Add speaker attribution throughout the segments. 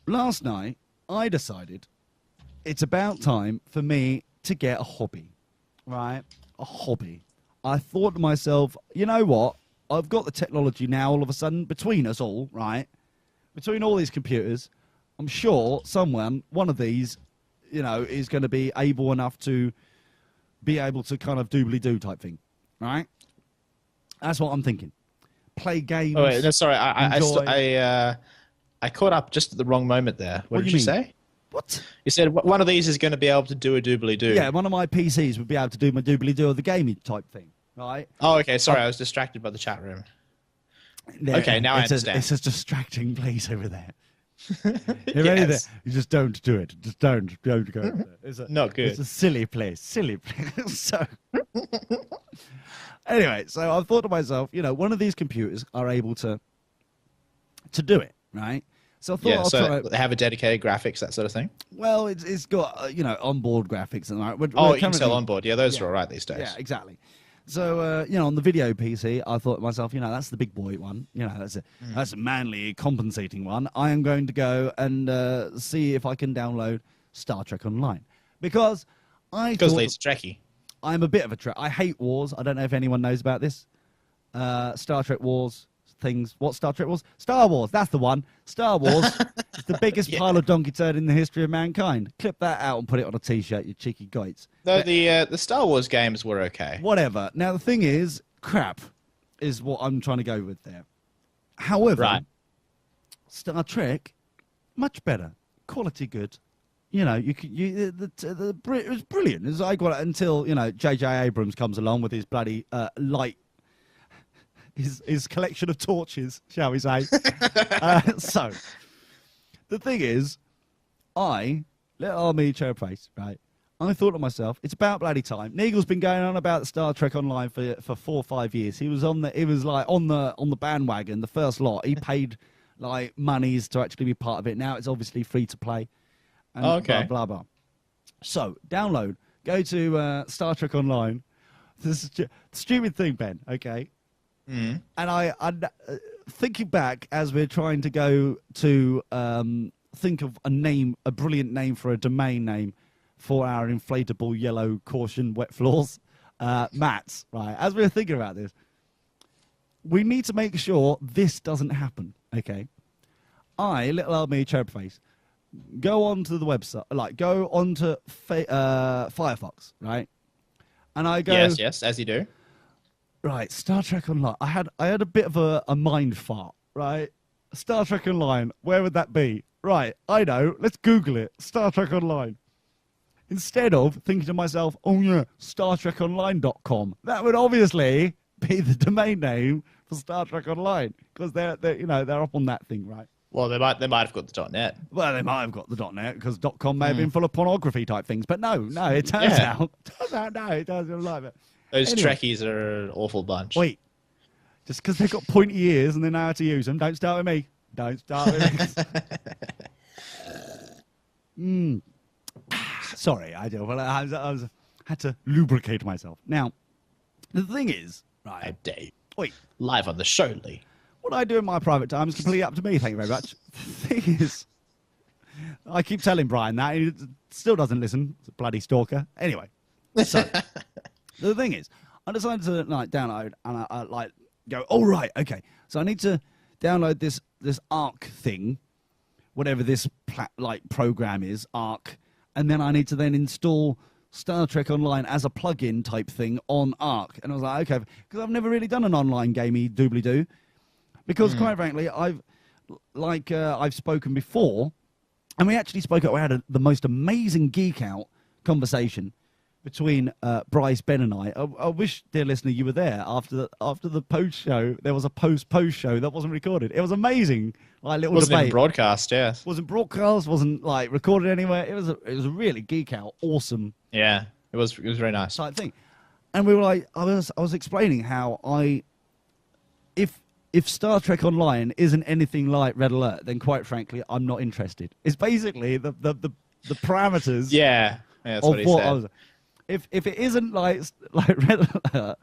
Speaker 1: last night I decided it's about time for me to get a hobby, right? A hobby. I thought to myself, you know what? I've got the technology now all of a sudden between us all, right? Between all these computers, I'm sure one of these, is going to be able enough to be able to kind of doobly-doo type thing, right? That's what I'm thinking. Play games.
Speaker 2: Oh, wait, no, sorry.
Speaker 1: Enjoy.
Speaker 2: I caught up just at the wrong moment there. What did you say?
Speaker 1: What?
Speaker 2: You said one of these is going to be able to do a doobly-doo.
Speaker 1: Yeah, one of my PCs would be able to do my doobly-doo of the gaming type thing, right?
Speaker 2: Oh, okay. Sorry, I was distracted by the chat room. Okay, now I understand.
Speaker 1: It's a distracting place over there.
Speaker 2: Yes.
Speaker 1: You just don't do it. Just don't go there.
Speaker 2: Not good.
Speaker 1: It's a silly place. So, anyway, so I thought to myself, one of these computers are able to do it, right? So I thought I'll try.
Speaker 2: They have a dedicated graphics, that sort of thing.
Speaker 1: Well, it's got onboard graphics and that.
Speaker 2: Intel onboard. Yeah, those are all right these days.
Speaker 1: Yeah, exactly. So, on the video PC, I thought to myself, that's the big boy one. That's a manly, compensating one. I am going to go and see if I can download Star Trek Online. Because
Speaker 2: Lee's Trekkie.
Speaker 1: I'm a bit of a Trek. I hate wars. I don't know if anyone knows about this. Star Trek wars things. What Star Trek Wars? Star Wars. That's the one. Star Wars is the biggest pile of donkey turd in the history of mankind. Clip that out and put it on a T-shirt, you cheeky goats.
Speaker 2: No, the Star Wars games were okay.
Speaker 1: Whatever. Now, the thing is, crap is what I'm trying to go with there. However, Star Trek, much better. Quality good. It was brilliant. As I got it until, J.J. Abrams comes along with his bloody light, his collection of torches, shall we say. So, the thing is, little army chair face, right? I thought to myself, it's about bloody time. Neagle's been going on about Star Trek Online for 4 or 5 years. He was on the bandwagon, the first lot. He paid like monies to actually be part of it. Now it's obviously free to play. And blah blah blah. So download, go to Star Trek Online. This is the stupid thing, Ben. Okay. And I'm thinking back as we're trying to go to think of a brilliant name for a domain name for our inflatable yellow caution wet floors mats, right? As we're thinking about this, we need to make sure this doesn't happen, okay? Little old me, cherub face, go onto the website, go onto Firefox, right? And I go...
Speaker 2: Yes, as you do.
Speaker 1: Right, Star Trek Online. I had a bit of a mind fart, right? Star Trek Online, where would that be? Right, I know. Let's Google it. Star Trek Online. Instead of thinking to myself, oh yeah, StarTrekOnline.com. That would obviously be the domain name for Star Trek Online because they're up on that thing, right?
Speaker 2: Well, they might have got the .net.
Speaker 1: Well, they might have got the .net because .com may have been full of pornography type things, but no, it turns out no, it doesn't like it.
Speaker 2: Those Trekkies are an awful bunch.
Speaker 1: Wait, just because they've got pointy ears and they know how to use them, don't start with me. Don't start with me. Sorry, I do. Well, I had to lubricate myself. Now, the thing is, right?
Speaker 2: How dare you.
Speaker 1: Wait.
Speaker 2: Live on the show, Lee.
Speaker 1: What I do in my private time is completely up to me, thank you very much. The thing is, I keep telling Brian that, he still doesn't listen. It's a bloody stalker. Anyway, so, the thing is, I decided to download, and I go, oh, right, okay. So I need to download this Arc thing, whatever this program is, Arc, and then I need to then install Star Trek Online as a plug-in type thing on Arc. And I was like, okay, because I've never really done an online gamey doobly-doo. Because quite frankly, I've spoken before, and we actually we had the most amazing geek-out conversation between Bryce, Ben, and I. I wish, dear listener, you were there after the post show. There was a post show that wasn't recorded. It was amazing, little debate.
Speaker 2: Wasn't even broadcast, yes.
Speaker 1: Wasn't broadcast. Wasn't recorded anywhere. It was a really geek out, awesome.
Speaker 2: Yeah, it was very nice
Speaker 1: type thing. And we were I was explaining how if Star Trek Online isn't anything like Red Alert, then quite frankly, I'm not interested. It's basically the parameters.
Speaker 2: Yeah, that's what he said.
Speaker 1: If it isn't like Red Alert,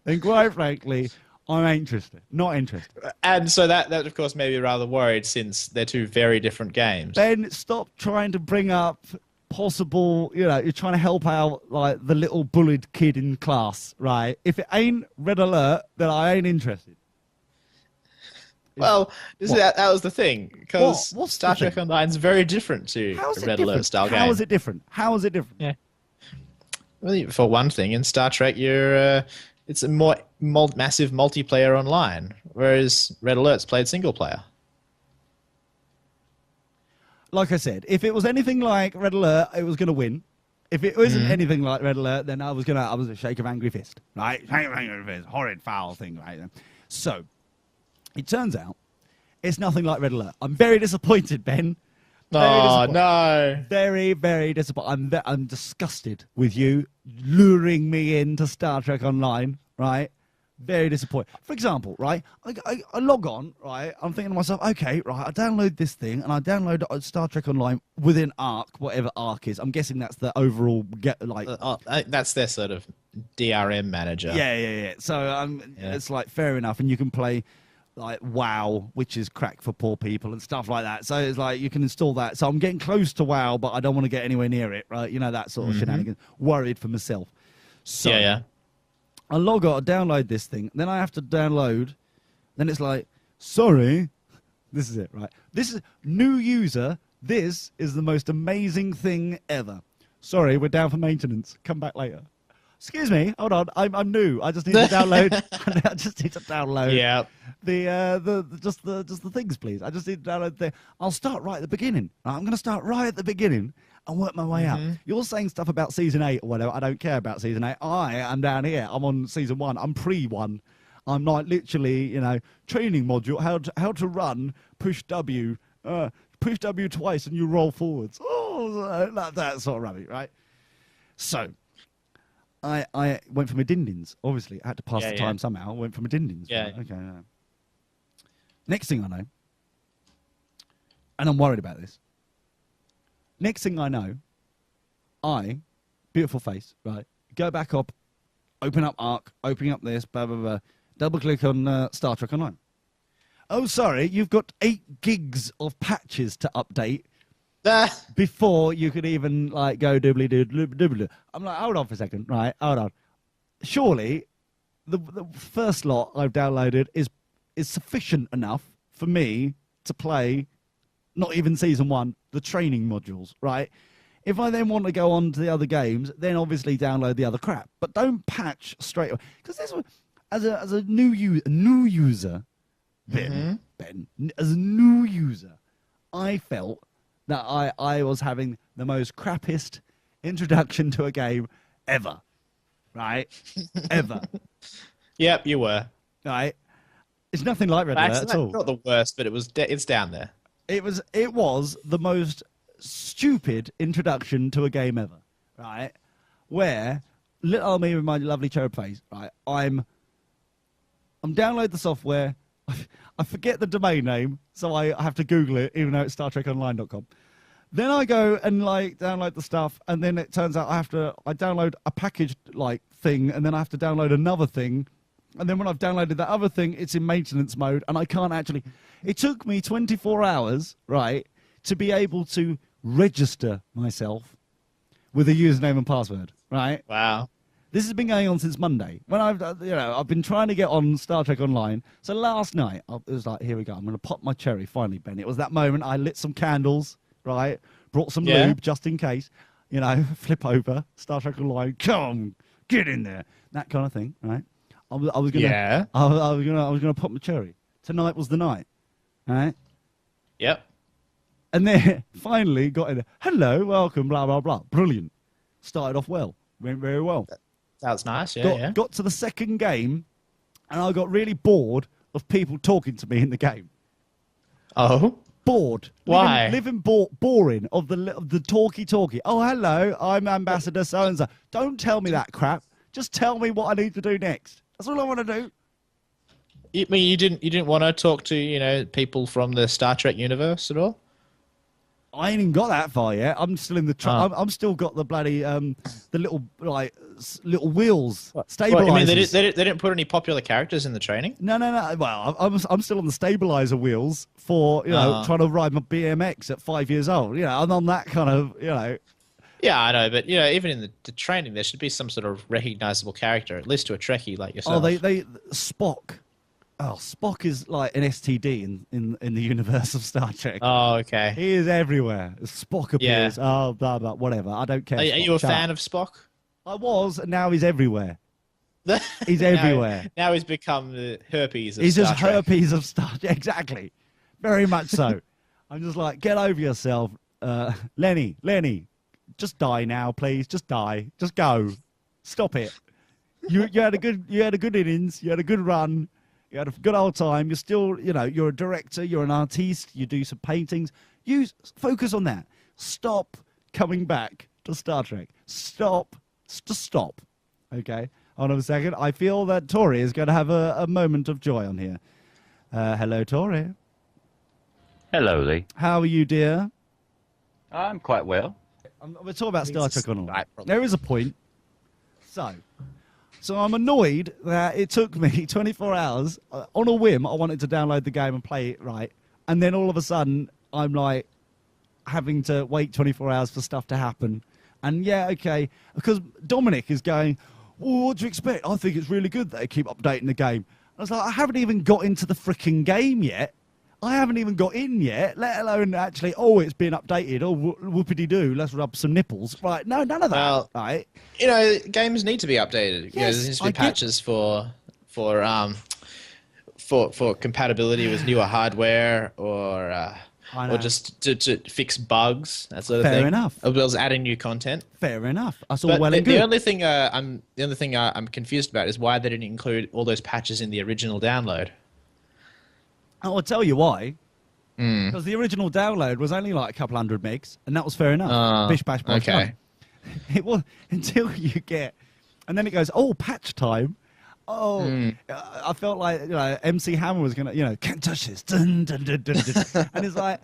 Speaker 1: then quite frankly, I'm interested. Not interested.
Speaker 2: And so that of course made me rather worried, since they're two very different games.
Speaker 1: Ben, stop trying to bring up possible, you're trying to help out like the little bullied kid in class, right? If it ain't Red Alert, then I ain't interested.
Speaker 2: Well, that was the thing, because Star Trek Online is very different to Red Alert style game.
Speaker 1: How is it different?
Speaker 2: Yeah. Well, for one thing, in Star Trek, it's a more massive multiplayer online, whereas Red Alert's played single player.
Speaker 1: Like I said, if it was anything like Red Alert, it was going to win. If it wasn't anything like Red Alert, then I was a shake of angry fist, right? Shake of angry fist, horrid, foul thing, right? So, it turns out, it's nothing like Red Alert. I'm very disappointed, Ben.
Speaker 2: No.
Speaker 1: Very, very disappointed. I'm disgusted with you luring me into Star Trek Online, right? Very disappointed. For example, right, I log on, right, I'm thinking to myself, okay, right, I download this thing, and I download Star Trek Online within ARC, whatever ARC is. I'm guessing that's the overall,
Speaker 2: that's their sort of DRM manager.
Speaker 1: Yeah. So it's like, fair enough, and you can play like WoW, which is crack for poor people and stuff like that. So it's like you can install that. So I'm getting close to WoW, but I don't want to get anywhere near it, right? That sort of shenanigans. Worried for myself. So
Speaker 2: yeah.
Speaker 1: I log on, I download this thing, then I have to download. Then it's like, sorry, this is it, right? This is new user. This is the most amazing thing ever. Sorry, we're down for maintenance. Come back later. Excuse me, hold on. I'm new. I just need to download. I just need to download.
Speaker 2: Yeah.
Speaker 1: Just the things, please. I just need to download I'll start right at the beginning. I'm going to start right at the beginning and work my way up. You're saying stuff about season 8 or whatever. I don't care about season 8. I am down here. I'm on season 1. I'm pre-1. I'm like literally, training module. How to run. Push W. Push W twice and you roll forwards. Oh, that sort of rubbish, right? So. I went for my dindins. Obviously, I had to pass the time somehow. I went for my dindins.
Speaker 2: Yeah.
Speaker 1: Okay. Next thing I know, and I'm worried about this. Next thing I know, beautiful face, right? Go back up, open up ARC, opening up this, blah, blah, blah. Double click on Star Trek Online. Oh, sorry, you've got 8 gigs of patches to update. Before you could even like go doobly doobly. I'm like, hold on for a second, right? Hold on. Surely, the first lot I've downloaded is sufficient enough for me to play. Not even season 1, the training modules, right? If I then want to go on to the other games, then obviously download the other crap. But don't patch straight away, because this was as a new user, Ben, as a new user, I felt that I was having the most crappiest introduction to a game ever, right? Ever.
Speaker 2: Yep, you were.
Speaker 1: Right? It's nothing like Red Alert at all.
Speaker 2: Not the worst, but it's down there.
Speaker 1: It was the most stupid introduction to a game ever, right? Where little old me with my lovely cherub face, right? I'm download the software. I forget the domain name, so I have to Google it, even though it's StarTrekOnline.com. Then I go and like download the stuff, and then it turns out I download a packaged like thing, and then I have to download another thing, and then when I've downloaded that other thing, it's in maintenance mode, and I can't actually. It took me 24 hours, right, to be able to register myself with a username and password, right?
Speaker 2: Wow.
Speaker 1: This has been going on since Monday. When I've been trying to get on Star Trek Online. So last night, it was like, here we go. I'm going to pop my cherry finally, Ben. It was that moment I lit some candles, right? Brought some lube just in case. Flip over, Star Trek Online. Come, get in there. That kind of thing, right? I was gonna pop my cherry. Tonight was the night, right?
Speaker 2: Yep.
Speaker 1: And then finally got in there. Hello, welcome, blah blah blah. Brilliant. Started off well. Went very well.
Speaker 2: That's nice,
Speaker 1: Got to the second game, and I got really bored of people talking to me in the game.
Speaker 2: Oh?
Speaker 1: Bored.
Speaker 2: Why?
Speaker 1: Boring of the talky. Oh, hello, I'm Ambassador so-and-so. Don't tell me that crap. Just tell me what I need to do next. That's all I want to do.
Speaker 2: You mean you didn't want to talk to, people from the Star Trek universe at all?
Speaker 1: I ain't even got that far yet. I'm still in the. I'm still got the bloody the little little wheels stabilizers.
Speaker 2: I mean, they didn't put any popular characters in the training.
Speaker 1: No. Well, I'm still on the stabilizer wheels for trying to ride my BMX at 5 years old. I'm on that kind of
Speaker 2: Yeah, I know, but even in the training, there should be some sort of recognizable character, at least to a Trekkie like yourself.
Speaker 1: Oh, they Spock. Oh, Spock is like an STD in the universe of Star Trek.
Speaker 2: Oh, okay.
Speaker 1: He is everywhere. Spock appears. Yeah. Oh, blah blah, whatever. I don't care.
Speaker 2: Are you a fan of Spock?
Speaker 1: I was, and now he's everywhere. He's everywhere.
Speaker 2: Now he's become the herpes of
Speaker 1: he's
Speaker 2: Star
Speaker 1: just
Speaker 2: Trek.
Speaker 1: herpes of Star Trek. Exactly. Very much so. I'm just like, get over yourself, Lenny. Just die now, please. Just die. Just go. Stop it. You had a good innings. You had a good run. You had a good old time. You're still, you're a director. You're an artiste. You do some paintings. Focus on that. Stop coming back to Star Trek. Stop. Just stop. Okay. Hold on a second. I feel that Tory is going to have a moment of joy on here. Hello, Tory.
Speaker 3: Hello, Leigh.
Speaker 1: How are you, dear?
Speaker 3: I'm quite well.
Speaker 1: We're talking about Star Trek Online. There is a point. So I'm annoyed that it took me 24 hours. On a whim, I wanted to download the game and play it right. And then all of a sudden, I'm like having to wait 24 hours for stuff to happen. And yeah, okay. Because Dominic is going, well, what do you expect? I think it's really good that they keep updating the game. I was like, I haven't even got into the freaking game yet. I haven't even got in yet, let alone actually, it's been updated. Oh, whoopity-doo, let's rub some nipples. Right, no, none of that,
Speaker 2: well,
Speaker 1: right?
Speaker 2: Games need to be updated.
Speaker 1: Yes,
Speaker 2: there needs to be patches for compatibility with newer hardware or just to fix bugs, that sort of thing.
Speaker 1: Fair enough.
Speaker 2: As well as adding new content.
Speaker 1: Fair enough. That's all well and good.
Speaker 2: The only thing I'm confused about is why they didn't include all those patches in the original download.
Speaker 1: I'll tell you why. Because the original download was only like a couple hundred megs, and that was fair enough. Bish, bash, bosh,
Speaker 2: okay.
Speaker 1: It was until you get, and then it goes, patch time. I felt like MC Hammer was gonna, can't touch this, dun, dun, dun, dun, dun. And it's like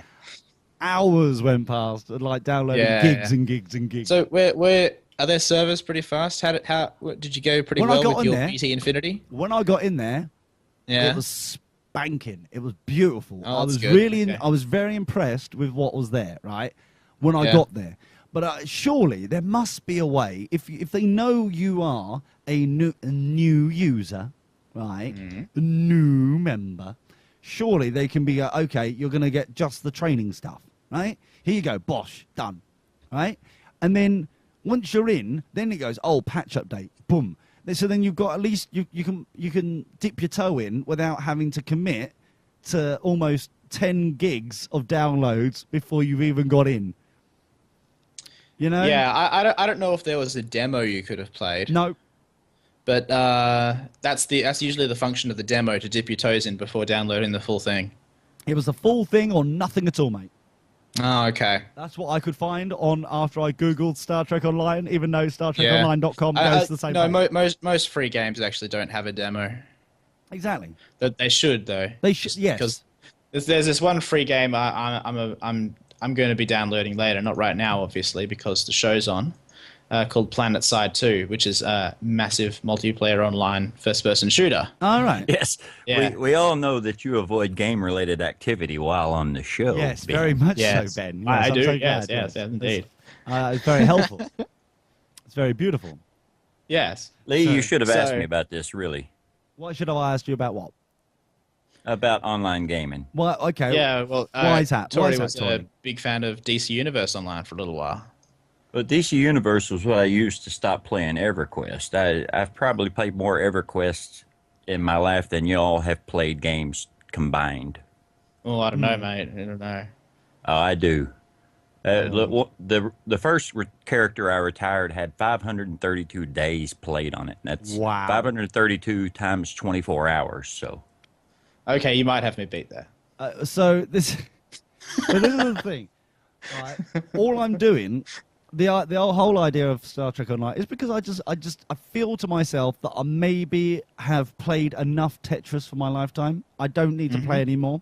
Speaker 1: hours went past, like downloading gigs and gigs and gigs.
Speaker 2: So where are their servers pretty fast? How did you go pretty well with your BT Infinity?
Speaker 1: When I got in there, it was banking. It was beautiful. I was I was very impressed with what was there, right? When I got there. But surely there must be a way, if they know you are a new user, right? A new member, surely they can be, okay, you're going to get just the training stuff, right? Here you go, bosh, done, right? And then once you're in, then it goes, patch update, boom. So then you've got at least you can dip your toe in without having to commit to almost 10 gigs of downloads before you've even got in.
Speaker 2: Yeah, I don't know if there was a demo you could have played.
Speaker 1: No,
Speaker 2: but that's usually the function of the demo, to dip your toes in before downloading the full thing.
Speaker 1: It was the full thing or nothing at all, mate.
Speaker 2: Oh, okay.
Speaker 1: That's what I could find after I googled Star Trek Online, even though StarTrekOnline.com goes the same way.
Speaker 2: No, most free games actually don't have a demo.
Speaker 1: Exactly.
Speaker 2: They should, though.
Speaker 1: They should, yes.
Speaker 2: Because there's this one free game I'm going to be downloading later, not right now, obviously, because the show's on, called Planet Side 2, which is a massive multiplayer online first-person shooter.
Speaker 1: All right.
Speaker 3: Yes. Yeah. We all know that you avoid game-related activity while on the show.
Speaker 1: Yes,
Speaker 3: Ben.
Speaker 1: very much so, Ben. Yes,
Speaker 2: I do.
Speaker 1: So
Speaker 2: yes, indeed.
Speaker 1: It's very helpful. It's very beautiful.
Speaker 2: Yes.
Speaker 3: Leigh, you should have asked me about this, really.
Speaker 1: Why should I ask you about what?
Speaker 3: About online gaming.
Speaker 1: Well, okay.
Speaker 2: Yeah, well,
Speaker 1: why is that?
Speaker 2: Tory was a big fan of DC Universe Online for a little while.
Speaker 3: Well, DC Universe was what I used to stop playing EverQuest. I've probably played more EverQuest in my life than you all have played games combined.
Speaker 2: Oh, I don't know, mate. I don't know.
Speaker 3: Oh, I do. Look, the first character I retired had 532 days played on it. That's 532 times 24 hours. So,
Speaker 2: okay, you might have me beat there.
Speaker 1: So this is the thing. Right? All I'm doing, the whole idea of Star Trek Online is because I feel to myself that I maybe have played enough Tetris for my lifetime. I don't need to play anymore.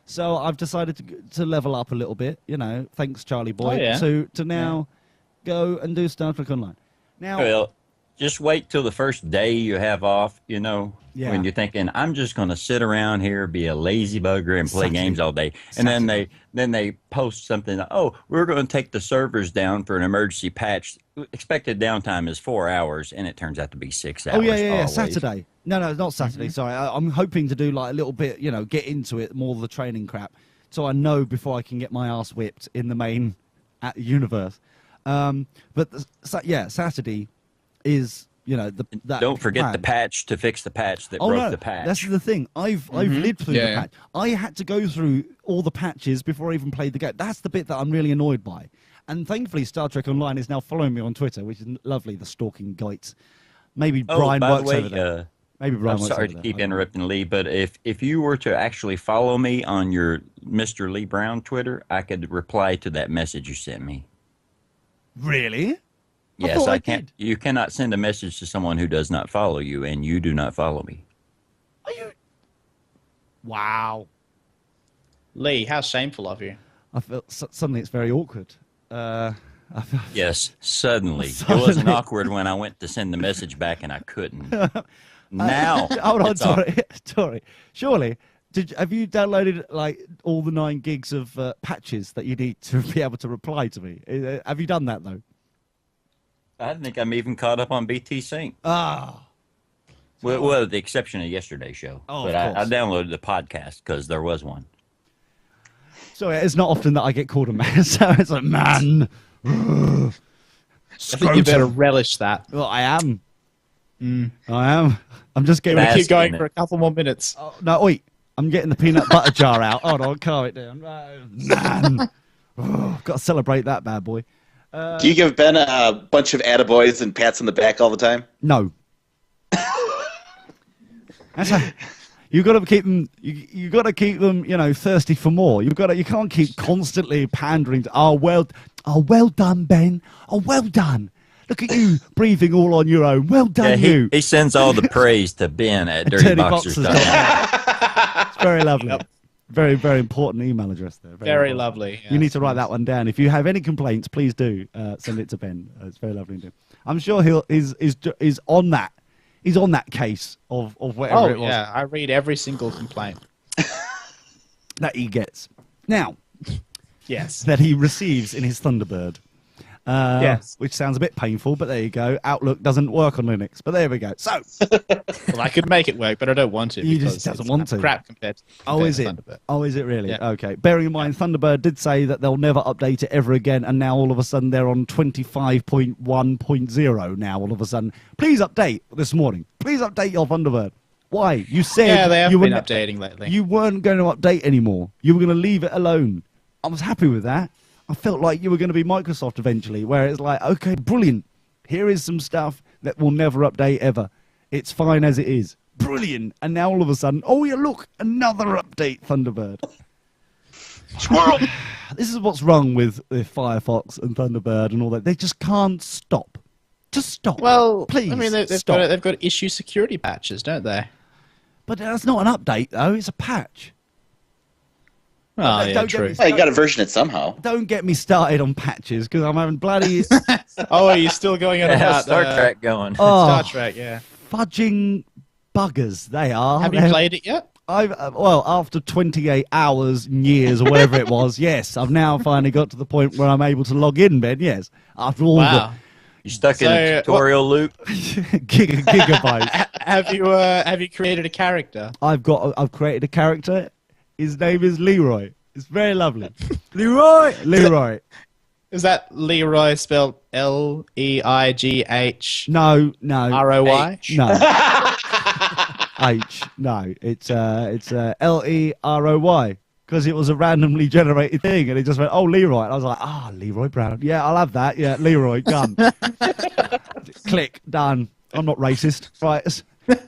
Speaker 1: So I've decided to level up a little bit, you know, thanks Charlie Boy,
Speaker 2: Oh, yeah.
Speaker 1: to now go and do Star Trek Online. Now,
Speaker 3: Well, just wait till the first day you have off, you know,
Speaker 1: Yeah.
Speaker 3: when you're thinking, I'm just going to sit around here, be a lazy bugger and play
Speaker 1: Saturday.
Speaker 3: games all day. And
Speaker 1: Saturday.
Speaker 3: then they post something, oh, we're going to take the servers down for an emergency patch. Expected downtime is 4 hours, and it turns out to be 6 hours.
Speaker 1: oh yeah,
Speaker 3: always.
Speaker 1: Saturday. No, not Saturday. Sorry, I'm hoping to do like a little bit, you know, get into it more of the training crap, so I know before I can get my ass whipped in the main universe. Saturday is, you know, that
Speaker 3: Don't forget
Speaker 1: plan.
Speaker 3: the patch to fix the patch that broke the patch.
Speaker 1: That's the thing. I've lived through the patch. I had to go through all the patches before I even played the game. That's the bit that I'm really annoyed by. And thankfully, Star Trek Online is now following me on Twitter, which is lovely. The stalking goats. Maybe Brian
Speaker 3: by the
Speaker 1: works
Speaker 3: way,
Speaker 1: over there. Maybe Brian
Speaker 3: I'm
Speaker 1: works
Speaker 3: sorry
Speaker 1: over
Speaker 3: to
Speaker 1: there.
Speaker 3: keep
Speaker 1: I don't know.
Speaker 3: interrupting, Lee, but if you were to actually follow me on your Mr. Lee Brown Twitter, I could reply to that message you sent me.
Speaker 1: Really?
Speaker 3: Yes,
Speaker 1: thought I
Speaker 3: can't.
Speaker 1: did.
Speaker 3: You cannot send a message to someone who does not follow you, and you do not follow me.
Speaker 1: Are you? Wow.
Speaker 2: Lee, how shameful of you.
Speaker 1: I felt suddenly it's very awkward. I feel,
Speaker 3: Yes, suddenly. It
Speaker 1: Suddenly.
Speaker 3: wasn't awkward when I went to send the message back and I couldn't. Now,
Speaker 1: hold on,
Speaker 3: it's awkward.
Speaker 1: Tory. Tory. Surely, have you downloaded like all the 9 gigs of patches that you need to be able to reply to me? Have you done that though?
Speaker 3: I think I'm even caught up on BT Sync.
Speaker 1: Ah.
Speaker 3: Well, with the exception of yesterday's show.
Speaker 1: Oh,
Speaker 3: but
Speaker 1: of
Speaker 3: I
Speaker 1: course.
Speaker 3: downloaded the podcast because there was one.
Speaker 1: Sorry, it's not often that I get called a man. So it's like, man.
Speaker 2: I think you better relish that.
Speaker 1: Well, I am. I am. I'm just getting.
Speaker 3: Bask
Speaker 2: Keep going
Speaker 3: in it.
Speaker 2: for a couple more minutes.
Speaker 1: Oh, no, wait. I'm getting the peanut butter jar out. Hold on, calm it down. Man. Oh, got to celebrate that bad boy.
Speaker 4: Do you give Ben a bunch of attaboys and pats on the back all the time?
Speaker 1: No. That's you got to keep them. You got to keep them. You know, thirsty for more. You can't keep constantly pandering to. Oh well done, Ben. Oh, well done. Look at you breathing all on your own. Well done, you.
Speaker 3: He sends all the praise to Ben at dirtyboxers.com.
Speaker 1: It's very lovely.
Speaker 2: Yep.
Speaker 1: Very, very important email address there.
Speaker 2: Very
Speaker 1: important.
Speaker 2: lovely.
Speaker 1: You need to write that one down. If you have any complaints, please do send it to Ben. It's very lovely to do. I'm sure he's on that. He's on that case of whatever it was
Speaker 2: yeah, I read every single complaint.
Speaker 1: that he gets. Now,
Speaker 2: Yes.
Speaker 1: that he receives in his Thunderbird.
Speaker 2: Yes.
Speaker 1: Which sounds a bit painful, but there you go. Outlook doesn't work on Linux, but there we go. So,
Speaker 2: Well, I could make it work, but I don't want to.
Speaker 1: He
Speaker 2: because
Speaker 1: just doesn't
Speaker 2: it's
Speaker 1: want to.
Speaker 2: Crap compared to
Speaker 1: is it?
Speaker 2: Thunderbird.
Speaker 1: Oh, is it really?
Speaker 2: Yeah.
Speaker 1: Okay. Bearing in mind, Thunderbird did say that they'll never update it ever again, and now all of a sudden they're on 25.1.0 now all of a sudden. Please update this morning. Please update your Thunderbird. Why? You said
Speaker 2: Yeah, they have
Speaker 1: you
Speaker 2: been
Speaker 1: were
Speaker 2: updating lately.
Speaker 1: you weren't going to update anymore. You were going to leave it alone. I was happy with that. I felt like you were going to be Microsoft eventually, where it's like, okay, brilliant. Here is some stuff that will never update ever. It's fine as it is. Brilliant. And now all of a sudden, oh yeah, look, another update, Thunderbird.
Speaker 4: Squirrel!
Speaker 1: This is what's wrong with Firefox and Thunderbird and all that. They just can't stop. Just stop.
Speaker 2: Well,
Speaker 1: please
Speaker 2: I mean, they've
Speaker 1: stop.
Speaker 2: got issue security patches, don't they?
Speaker 1: But that's not an update, though. It's a patch.
Speaker 2: Oh,
Speaker 1: Don't
Speaker 2: yeah,
Speaker 1: get
Speaker 2: true.
Speaker 1: me
Speaker 4: Well, you got to version it somehow.
Speaker 1: Don't get me started on patches, because I'm having bloody
Speaker 2: Oh, are you still going on
Speaker 3: How's
Speaker 2: about
Speaker 3: Star Trek going?
Speaker 2: Star Trek, yeah.
Speaker 1: fudging buggers. They are.
Speaker 2: Have you played it yet?
Speaker 1: Well, after 28 hours, years, or whatever it was, yes. I've now finally got to the point where I'm able to log in, Ben, yes. After all
Speaker 2: Wow.
Speaker 3: You stuck in a
Speaker 2: So,
Speaker 3: tutorial loop?
Speaker 1: the gigabytes.
Speaker 2: Have you created a character?
Speaker 1: I've created a character. His name is Leroy. It's very lovely. Leroy! Leroy.
Speaker 2: Is that Leroy spelled Leigh?
Speaker 1: No.
Speaker 2: ROY?
Speaker 3: H.
Speaker 1: No. H. No. It's Leroy. Because it was a randomly generated thing, and it just went, oh, Leroy. And I was like, Leroy Brown. Yeah, I'll have that. Yeah, Leroy, done. Click, done. I'm not racist. Right.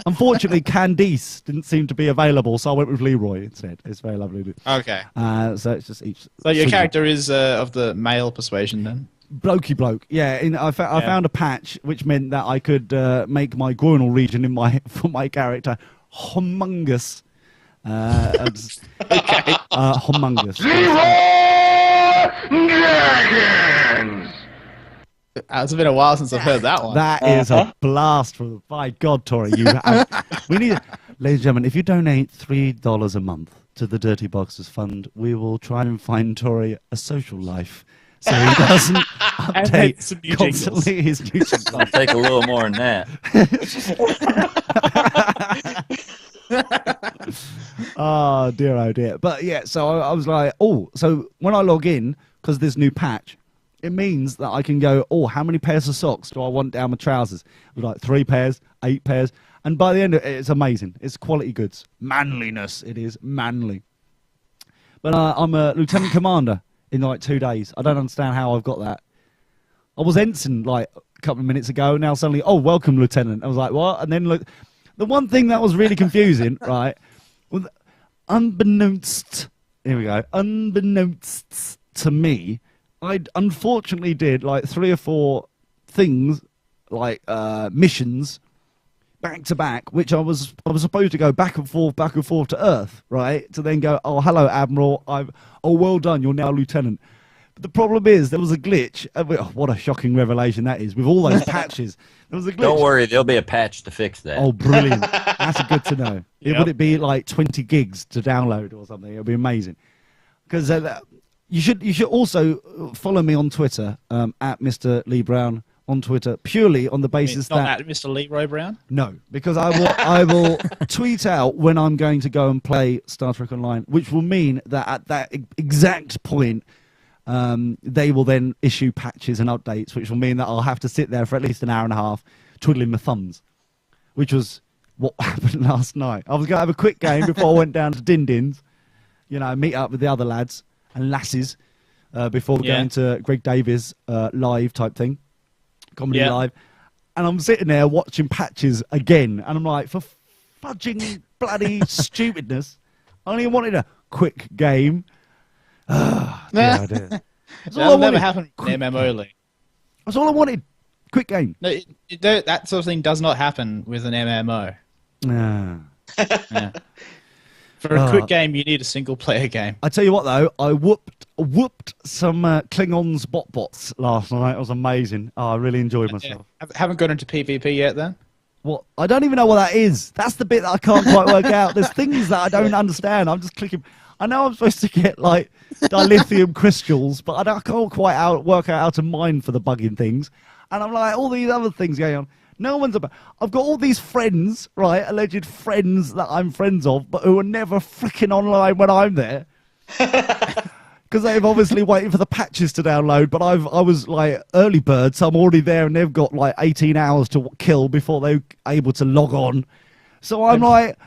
Speaker 1: Unfortunately, Candice didn't seem to be available, so I went with Leroy instead. It's very lovely.
Speaker 2: Okay.
Speaker 1: So it's just each.
Speaker 2: So your
Speaker 1: single-
Speaker 2: character is of the male persuasion then?
Speaker 1: Blokey bloke. Yeah, I found a patch which meant that I could make my groinal region for my character humongous. Humongous.
Speaker 2: It's been a while since I've heard that one.
Speaker 1: That is a blast from. By God, Tory, we need, ladies and gentlemen, if you donate $3 a month to the Dirty Boxers Fund, we will try and find Tory a social life so he doesn't update constantly his YouTube.
Speaker 3: I'll take a little more than that.
Speaker 1: Oh dear. But yeah, so I was like, oh, so when I log in, because this new patch, it means that I can go, oh, how many pairs of socks do I want down my trousers? I was like 3 pairs, 8 pairs. And by the end of it, it's amazing. It's quality goods. Manliness, it is manly. But I'm a lieutenant commander in like 2 days. I don't understand how I've got that. I was ensign like a couple of minutes ago. Now suddenly, oh, welcome, lieutenant. I was like, what? And then look, the one thing that was really confusing, right, was unbeknownst to me, I unfortunately did like 3 or 4 things, like missions, back to back, which I was supposed to go back and forth to Earth, right? To then go, oh, hello, Admiral. Oh, well done. You're now Lieutenant. But the problem is there was a glitch. Oh, what a shocking revelation that is with all those patches. There was a glitch.
Speaker 3: Don't worry, there'll be a patch to fix that.
Speaker 1: Oh, brilliant. That's good to know. Yep. Would it be like 20 gigs to download or something? It would be amazing. Because you should also follow me on Twitter, at Mr. Leigh Brown on Twitter, purely on the basis that...
Speaker 2: Not Mr. Leroy Brown?
Speaker 1: No, because I will tweet out when I'm going to go and play Star Trek Online, which will mean that at that exact point, they will then issue patches and updates, which will mean that I'll have to sit there for at least an hour and a half twiddling my thumbs, which was what happened last night. I was going to have a quick game before I went down to Din Din's, meet up with the other lads and lasses before going to Greg Davies' live type thing. Comedy Live, and I'm sitting there watching patches again, and I'm like, for fudging bloody stupidness, I only wanted a quick game.
Speaker 2: That'll never happen in MMO League.
Speaker 1: That's all I wanted. Quick game.
Speaker 2: No, that sort of thing does not happen with an MMO. Yeah. For a quick game, you need a single-player game.
Speaker 1: I tell you what, though, I whooped some Klingons bots last night. It was amazing. Oh, I really enjoyed myself.
Speaker 2: Haven't got into PvP yet, then?
Speaker 1: What? I don't even know what that is. That's the bit that I can't quite work out. There's things that I don't understand. I'm just clicking. I know I'm supposed to get, like, dilithium crystals, but I can't quite work out how to mine for the bugging things. And I'm like, all these other things going on. No one's about. I've got all these friends, right, alleged friends that I'm friends of, but who are never freaking online when I'm there. Because they've obviously waiting for the patches to download, but I was like early bird, so I'm already there, and they've got like 18 hours to kill before they're able to log on. So I'm like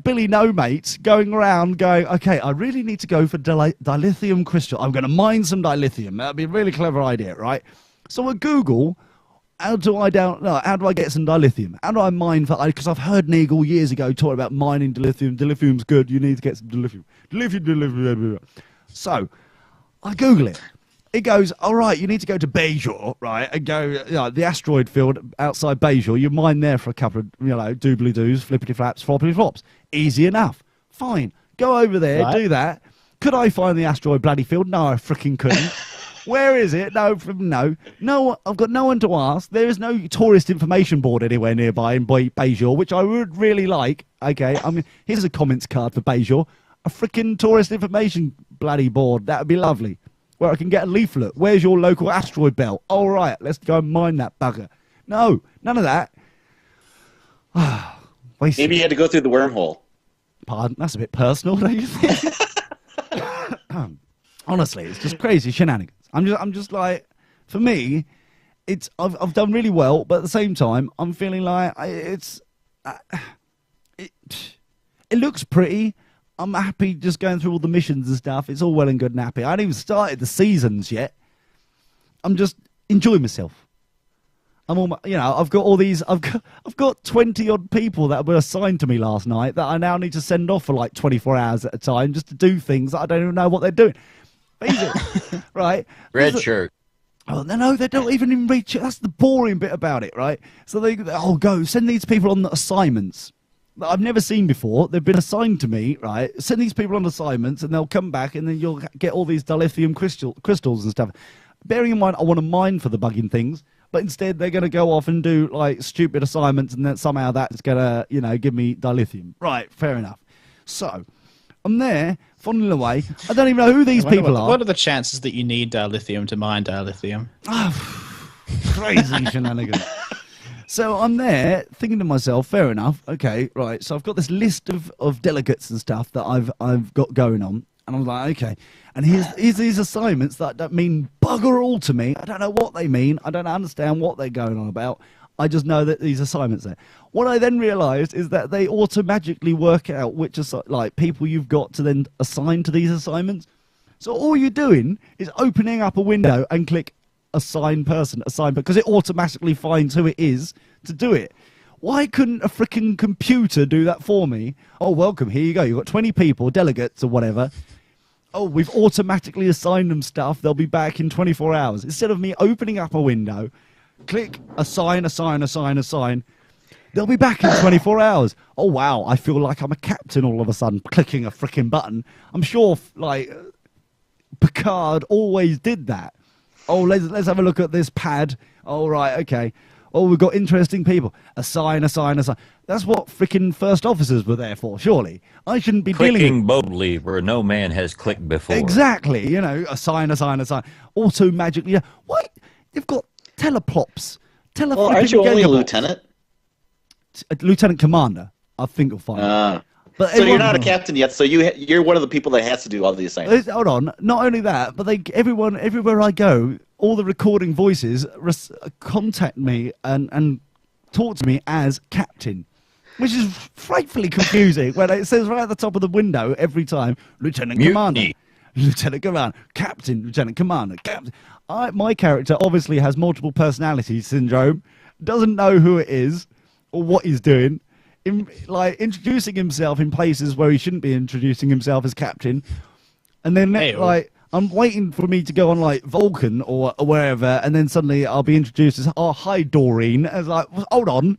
Speaker 1: Billy No Mates going around going, okay, I really need to go for dilithium crystal. I'm going to mine some dilithium. That'd be a really clever idea, right? So at Google, how do I get some dilithium? How do I mine for? Because I've heard Neagle years ago talk about mining dilithium. Dilithium's good. You need to get some dilithium. Dilithium. So I Google it. It goes, all right, you need to go to Bajor, right? And go, the asteroid field outside Bajor. You mine there for a couple of, doobly-doos, flippity-flaps, floppity-flops. Easy enough. Fine. Go over there, do that. Could I find the asteroid bloody field? No, I freaking couldn't. Where is it? No. I've got no one to ask. There is no tourist information board anywhere nearby in Bajor, which I would really like. Okay, here's a comments card for Bajor. A freaking tourist information bloody board. That would be lovely. Where I can get a leaflet. Where's your local asteroid belt? All right, let's go and mine that bugger. No, none of that.
Speaker 4: Maybe you had to go through the wormhole.
Speaker 1: Pardon? That's a bit personal, don't you think? Honestly, it's just crazy shenanigans. I'm just like, for me, I've done really well, but at the same time, I'm feeling like it looks pretty. I'm happy just going through all the missions and stuff. It's all well and good and happy. I haven't even started the seasons yet. I'm just enjoying myself. I've got all these. I've got 20 odd people that were assigned to me last night that I now need to send off for like 24 hours at a time just to do things that I don't even know what they're doing. Right?
Speaker 3: Red shirt.
Speaker 1: Oh, no, they don't even reach it. That's the boring bit about it, right? So go send these people on the assignments. that I've never seen before. They've been assigned to me, right? Send these people on assignments, and they'll come back, and then you'll get all these dilithium crystals and stuff. Bearing in mind, I want to mine for the bugging things, but instead they're going to go off and do like stupid assignments, and then somehow that's going to, give me dilithium. Right, fair enough. So I'm there, funneling away. I don't even know who these people are.
Speaker 2: What are the chances that you need dilithium to mine dilithium?
Speaker 1: Crazy shenanigans. So I'm there thinking to myself, fair enough, okay, right. So I've got this list of delegates and stuff that I've got going on, and I'm like, okay. And here's these assignments that mean bugger all to me. I don't know what they mean. I don't understand what they're going on about. I just know that these assignments there. What I then realised is that they automatically work out which people you've got to then assign to these assignments. So all you're doing is opening up a window and click assign person, because it automatically finds who it is to do it. Why couldn't a freaking computer do that for me? Oh, welcome, here you go. You've got 20 people, delegates or whatever. Oh, we've automatically assigned them stuff. They'll be back in 24 hours. Instead of me opening up a window, click assign. They'll be back in 24 hours. Oh, wow, I feel like I'm a captain all of a sudden, clicking a freaking button. I'm sure, Picard always did that. Oh, let's have a look at this pad. Oh, right, okay. Oh, we've got interesting people. Assign. That's what freaking first officers were there for, surely. I shouldn't be dealing with...
Speaker 3: Clicking boldly where no man has clicked before.
Speaker 1: Exactly, assign. Auto magically. What? You've got teleplops.
Speaker 4: Well, aren't you only a lieutenant?
Speaker 1: Lieutenant commander, I think you'll find.
Speaker 4: But so you're not a captain yet, so you're one of the people that has to do all the assignments.
Speaker 1: Hold on. Not only that, but everywhere I go, all the recording voices contact me and talk to me as captain, which is frightfully confusing when it says right at the top of the window every time, Lieutenant Commander, Lieutenant Commander, Captain, Lieutenant Commander, Captain. My character obviously has multiple personality syndrome, doesn't know who it is or what he's doing. Introducing himself in places where he shouldn't be introducing himself as captain, and then I'm waiting for me to go on Vulcan or wherever, and then suddenly I'll be introduced as hi Doreen. As hold on,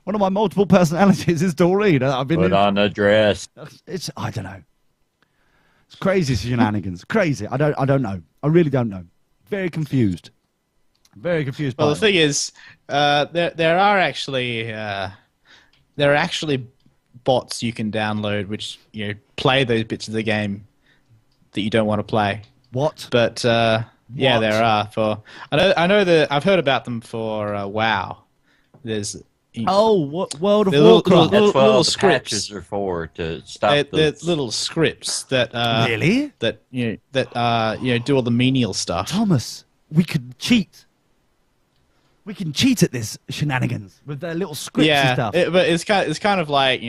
Speaker 1: one of my multiple personalities is Doreen. I've been
Speaker 3: put on a dress.
Speaker 1: I don't know. It's crazy shenanigans. Crazy. I don't know. I really don't know. Very confused. Very confused.
Speaker 2: Well, the thing is, there are actually bots you can download which play those bits of the game that you don't want to play.
Speaker 1: What?
Speaker 2: But yeah, there are for. I know that I've heard about them for WoW. There's
Speaker 1: what World of Warcraft?
Speaker 3: That's what
Speaker 2: little
Speaker 3: the
Speaker 2: scripts
Speaker 3: patches are for, to stop
Speaker 2: the little scripts that
Speaker 1: really
Speaker 2: that do all the menial stuff.
Speaker 1: Thomas, we could cheat. We can cheat at this shenanigans with their little scripts and stuff.
Speaker 2: But it's kind of like,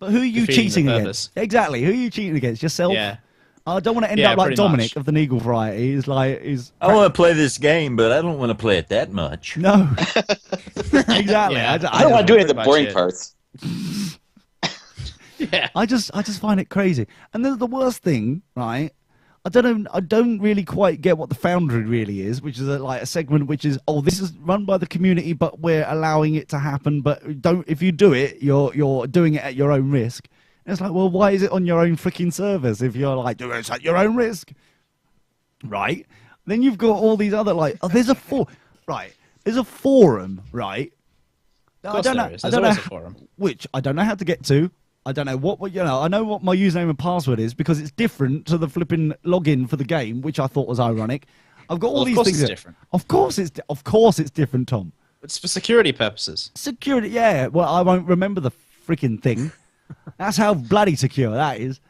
Speaker 1: But who are you cheating against? Exactly. Who are you cheating against? Yourself?
Speaker 2: Yeah.
Speaker 1: I don't want to end up like Dominic of the Neagle variety.
Speaker 3: I want to play this game, but I don't want to play it that much.
Speaker 1: No. Exactly.
Speaker 4: I don't want to do any of the boring parts.
Speaker 2: Yeah.
Speaker 1: I just find it crazy. And then the worst thing, right? I don't really quite get what the Foundry really is, which is a segment which is, this is run by the community, but we're allowing it to happen. But if you do it, you're doing it at your own risk. And it's like, well, why is it on your own freaking servers if you're doing it at your own risk, right? Then you've got all these other there's a forum, right?
Speaker 2: I don't know. There's always a forum,
Speaker 1: which I don't know how to get to. I don't know what I know what my username and password is because it's different to the flipping login for the game, which I thought was ironic. I've got all these things.
Speaker 2: It's different.
Speaker 1: Of course it's different, Tom.
Speaker 2: It's for security purposes.
Speaker 1: Security, yeah. Well, I won't remember the freaking thing. That's how bloody secure that is.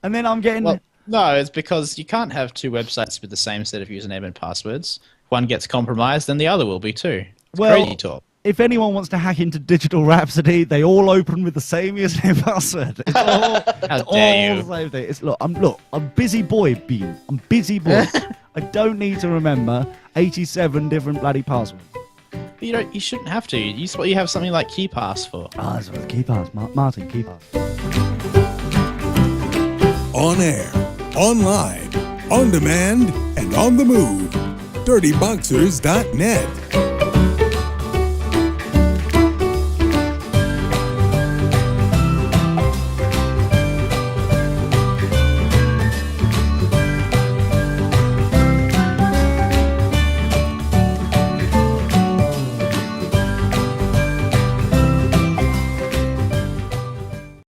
Speaker 1: And then I'm getting.
Speaker 2: Well, no, it's because you can't have two websites with the same set of username and passwords. If one gets compromised, then the other will be too. It's crazy talk.
Speaker 1: If anyone wants to hack into Digital Rhapsody, they all open with the same username password. It's all,
Speaker 2: How dare you?
Speaker 1: The same thing. I'm busy boy, Bean. I'm busy boy. I don't need to remember 87 different bloody passwords.
Speaker 2: But you shouldn't have to. You have something like KeyPass for.
Speaker 1: That's what KeyPass. Martin, KeyPass.
Speaker 5: On air, online, on demand, and on the move. DirtyBoxers.net.